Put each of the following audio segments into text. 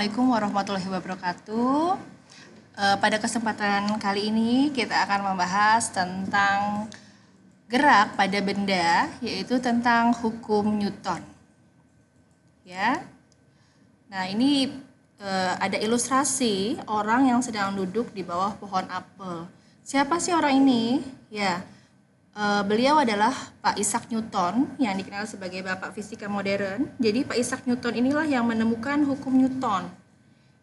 Assalamualaikum warahmatullahi wabarakatuh. Pada kesempatan kali ini kita akan membahas tentang gerak pada benda, yaitu tentang hukum Newton. Ya. Nah, ini ada ilustrasi orang yang sedang duduk di bawah pohon apel. Siapa sih orang ini? Ya, beliau adalah Pak Isaac Newton yang dikenal sebagai Bapak Fisika Modern. Jadi Pak Isaac Newton inilah yang menemukan hukum Newton.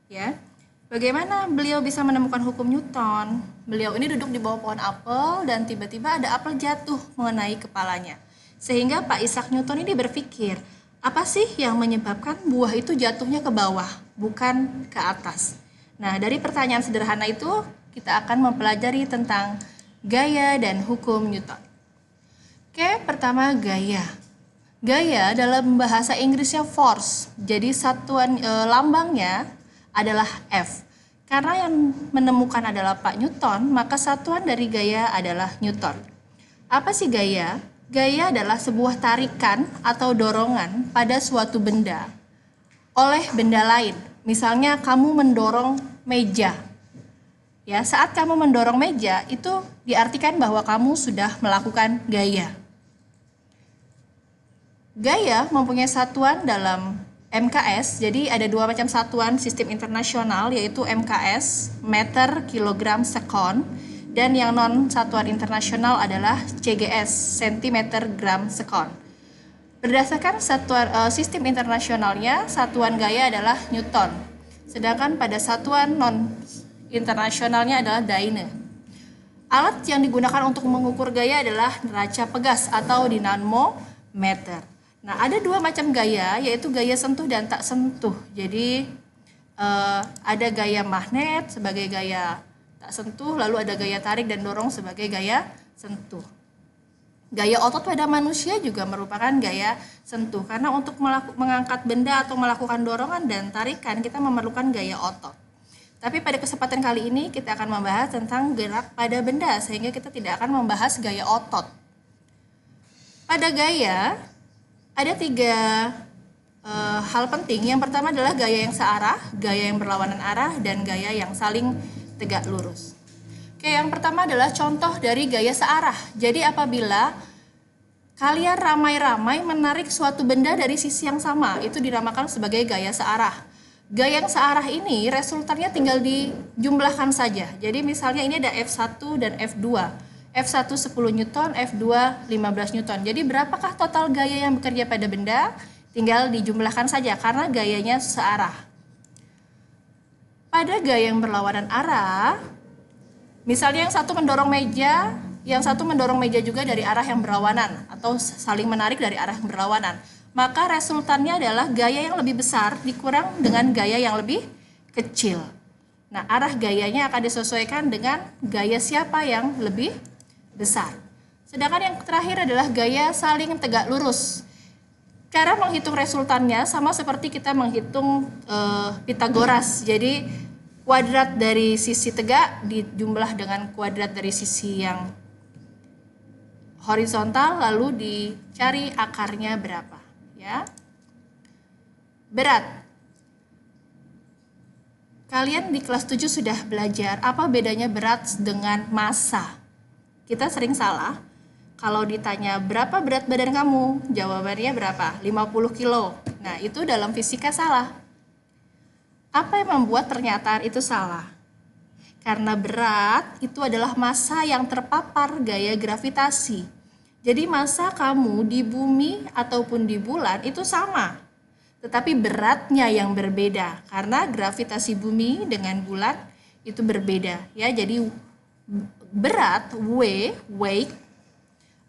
Ya, bagaimana beliau bisa menemukan hukum Newton? Beliau ini duduk di bawah pohon apel dan tiba-tiba ada apel jatuh mengenai kepalanya. Sehingga Pak Isaac Newton ini berpikir, apa sih yang menyebabkan buah itu jatuhnya ke bawah, bukan ke atas? Nah, dari pertanyaan sederhana itu kita akan mempelajari tentang gaya dan hukum Newton. Oke, pertama gaya. Gaya dalam bahasa Inggrisnya force. Jadi satuan lambangnya adalah F. Karena yang menemukan adalah Pak Newton, maka satuan dari gaya adalah Newton. Apa sih gaya? Gaya adalah sebuah tarikan atau dorongan pada suatu benda oleh benda lain. Misalnya kamu mendorong meja. Ya, saat kamu mendorong meja itu diartikan bahwa kamu sudah melakukan gaya. Gaya mempunyai satuan dalam MKS, jadi ada dua macam satuan sistem internasional, yaitu MKS, meter, kilogram, sekon, dan yang non satuan internasional adalah CGS, sentimeter, gram, sekon. Berdasarkan satuan sistem internasionalnya, satuan gaya adalah Newton, sedangkan pada satuan non internasionalnya adalah Dyne. Alat yang digunakan untuk mengukur gaya adalah neraca pegas atau dinamometer. Nah, ada dua macam gaya, yaitu gaya sentuh dan tak sentuh. Jadi ada gaya magnet sebagai gaya tak sentuh, lalu ada gaya tarik dan dorong sebagai gaya sentuh. Gaya otot pada manusia juga merupakan gaya sentuh, karena untuk mengangkat benda atau melakukan dorongan dan tarikan kita memerlukan gaya otot. Tapi pada kesempatan kali ini kita akan membahas tentang gerak pada benda, sehingga kita tidak akan membahas gaya otot. Pada gaya ada tiga hal penting. Yang pertama adalah gaya yang searah, gaya yang berlawanan arah, dan gaya yang saling tegak lurus. Oke, yang pertama adalah contoh dari gaya searah. Jadi apabila kalian ramai-ramai menarik suatu benda dari sisi yang sama, itu dinamakan sebagai gaya searah. Gaya yang searah ini resultannya tinggal dijumlahkan saja. Jadi misalnya ini ada F1 dan F2. F1 10 Newton, F2 15 Newton. Jadi berapakah total gaya yang bekerja pada benda? Tinggal dijumlahkan saja karena gayanya searah. Pada gaya yang berlawanan arah, misalnya yang satu mendorong meja, yang satu mendorong meja juga dari arah yang berlawanan atau saling menarik dari arah yang berlawanan. Maka resultannya adalah gaya yang lebih besar dikurang dengan gaya yang lebih kecil. Nah, arah gayanya akan disesuaikan dengan gaya siapa yang lebih besar. Sedangkan yang terakhir adalah gaya saling tegak lurus. Cara menghitung resultannya sama seperti kita menghitung Pitagoras. Jadi kuadrat dari sisi tegak dijumlah dengan kuadrat dari sisi yang horizontal, lalu dicari akarnya berapa. Ya. Berat. Kalian di kelas 7 sudah belajar apa bedanya berat dengan massa. Kita sering salah. Kalau ditanya berapa berat badan kamu, jawabannya berapa? 50 kilo. Nah, itu dalam fisika salah. Apa yang membuat pernyataan itu salah? Karena berat itu adalah massa yang terpapar gaya gravitasi. Jadi massa kamu di bumi ataupun di bulan itu sama. Tetapi beratnya yang berbeda karena gravitasi bumi dengan bulan itu berbeda. Ya, jadi berat weight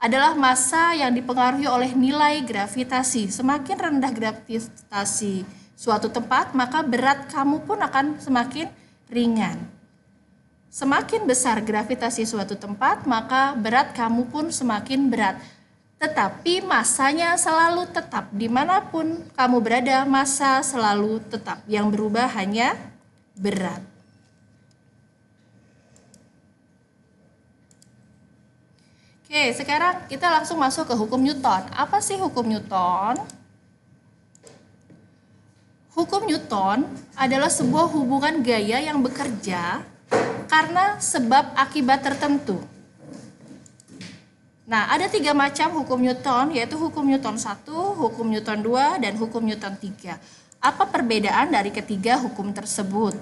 adalah massa yang dipengaruhi oleh nilai gravitasi. Semakin rendah gravitasi suatu tempat, maka berat kamu pun akan semakin ringan. Semakin besar gravitasi suatu tempat, maka berat kamu pun semakin berat. Tetapi massanya selalu tetap. Dimanapun kamu berada, massa selalu tetap. Yang berubah hanya berat. Oke, sekarang kita langsung masuk ke hukum Newton. Apa sih hukum Newton? Hukum Newton adalah sebuah hubungan gaya yang bekerja karena sebab akibat tertentu. Nah, ada 3 macam hukum Newton, yaitu hukum Newton 1, hukum Newton 2, dan hukum Newton 3. Apa perbedaan dari ketiga hukum tersebut?